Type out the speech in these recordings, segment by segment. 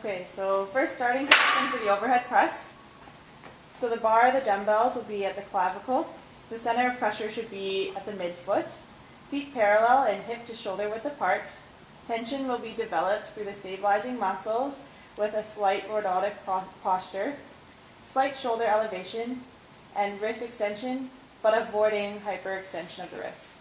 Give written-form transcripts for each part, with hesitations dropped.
Okay, so first starting position for the overhead press. So the bar, the dumbbells will be at the clavicle. The center of pressure should be at the midfoot. Feet parallel and hip to shoulder width apart. Tension will be developed through the stabilizing muscles with a slight lordotic posture, slight shoulder elevation, and wrist extension, but avoiding hyperextension of the wrist.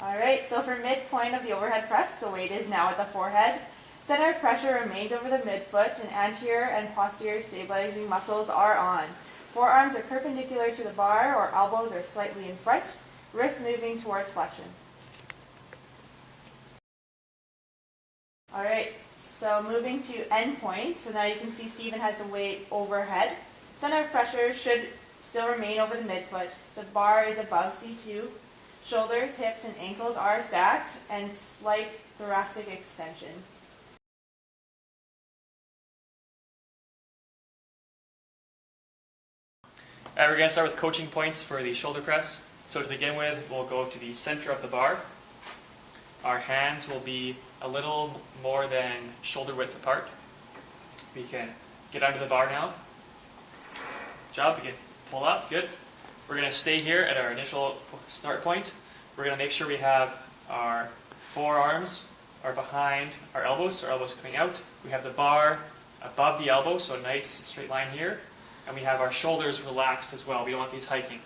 Alright, so for midpoint of the overhead press, the weight is now at the forehead. Center of pressure remains over the midfoot, and anterior and posterior stabilizing muscles are on. Forearms are perpendicular to the bar, or elbows are slightly in front. Wrists moving towards flexion. Alright, so moving to end point. So now you can see Stephen has the weight overhead. Center of pressure should still remain over the midfoot. The bar is above C2. Shoulders, hips, and ankles are stacked, and slight thoracic extension. We're going to start with coaching points for the shoulder press. So to begin with, we'll go to the center of the bar. Our hands will be a little more than shoulder width apart. We can get under the bar now. Good job. We can pull up. Good. We're going to stay here at our initial start point. We're going to make sure we have our forearms are behind our elbows, so our elbows are coming out. We have the bar above the elbow, so a nice straight line here. And we have our shoulders relaxed as well. We don't want these hiking.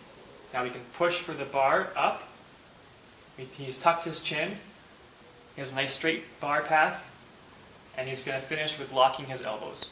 Now we can push for the bar up. He's tucked his chin. He has a nice straight bar path. And he's going to finish with locking his elbows.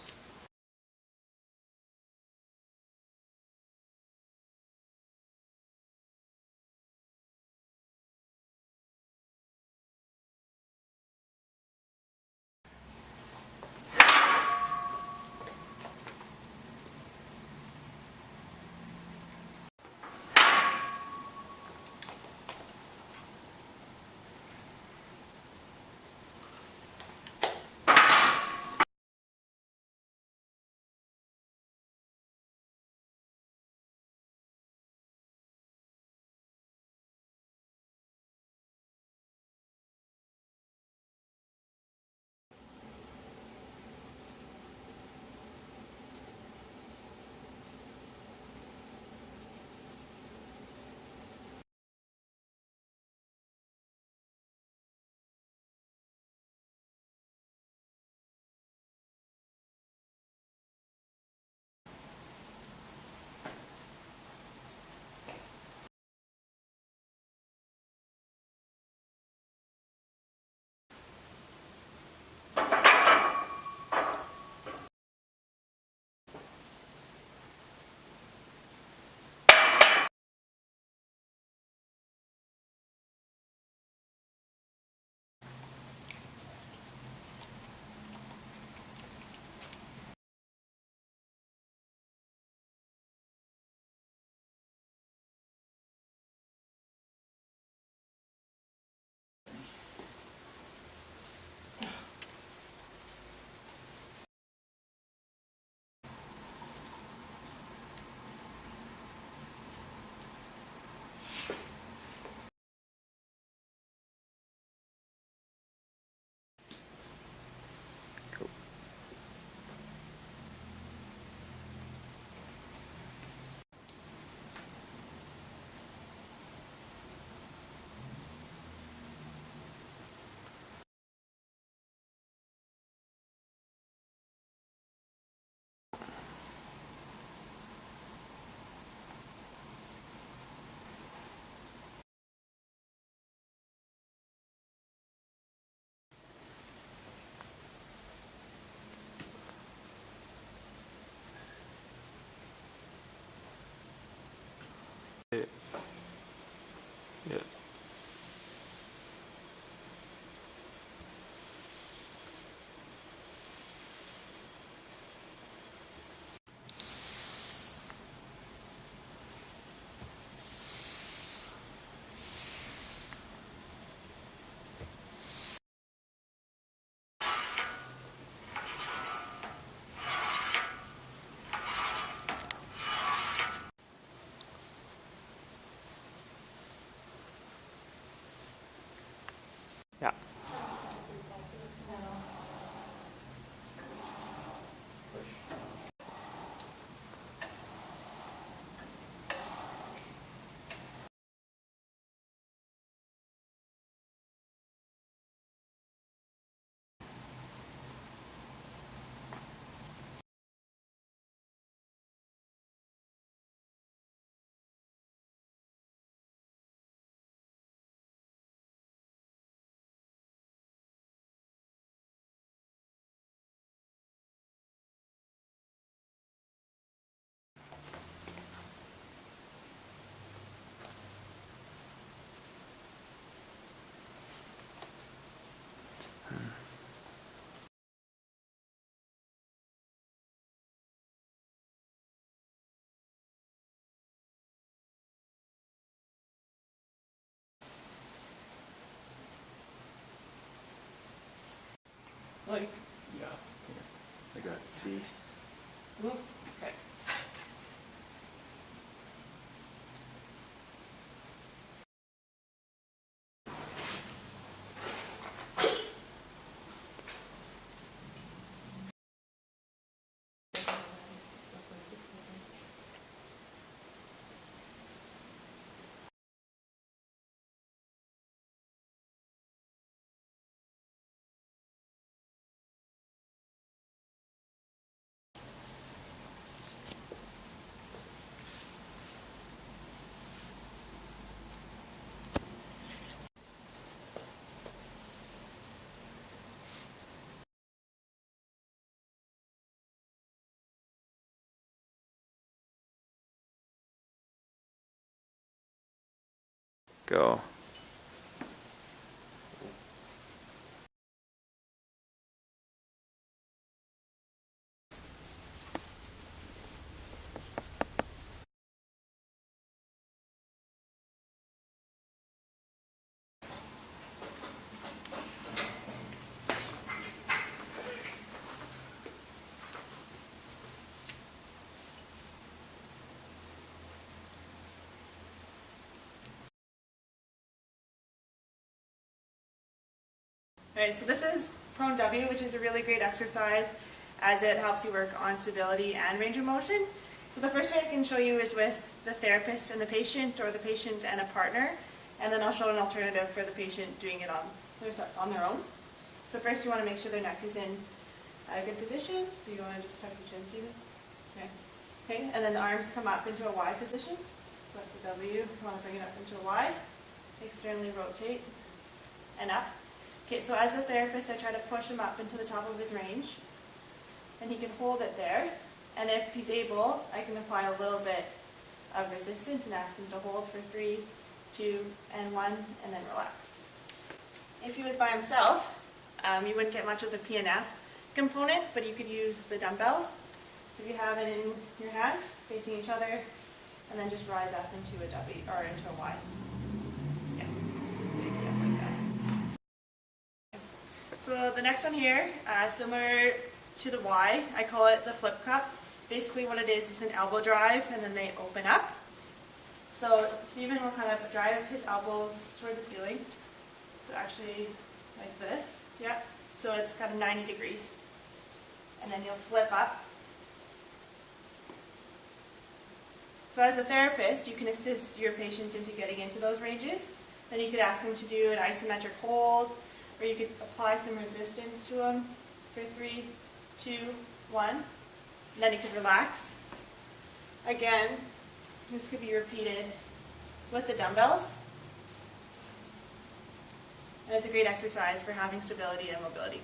Yeah. go. Okay, so this is prone W, which is a really great exercise as it helps you work on stability and range of motion. So the first way I can show you is with the therapist and the patient, or the patient and a partner, and then I'll show an alternative for the patient doing it on their own. So first you want to make sure their neck is in a good position, so you want to just tuck your chin, Stephen. Okay, and then the arms come up into a Y position. So that's a W. You want to bring it up into a Y. Externally rotate and up. Okay, so as a therapist, I try to push him up into the top of his range, and he can hold it there. And if he's able, I can apply a little bit of resistance and ask him to hold for 3, 2, and 1, and then relax. If he was by himself, you wouldn't get much of the PNF component, but you could use the dumbbells. So if you have it in your hands, facing each other, and then just rise up into a W, or into a Y. Yeah, so you can get like that. So the next one here, similar to the Y, I call it the flip cup. Basically what it is an elbow drive, and then they open up. So Stephen will kind of drive his elbows towards the ceiling. So actually like this, yeah. So it's kind of 90 degrees. And then you'll flip up. So as a therapist, you can assist your patients into getting into those ranges. Then you could ask them to do an isometric hold, or you could apply some resistance to them for 3, 2, 1. And then you could relax. Again, this could be repeated with the dumbbells. And it's a great exercise for having stability and mobility.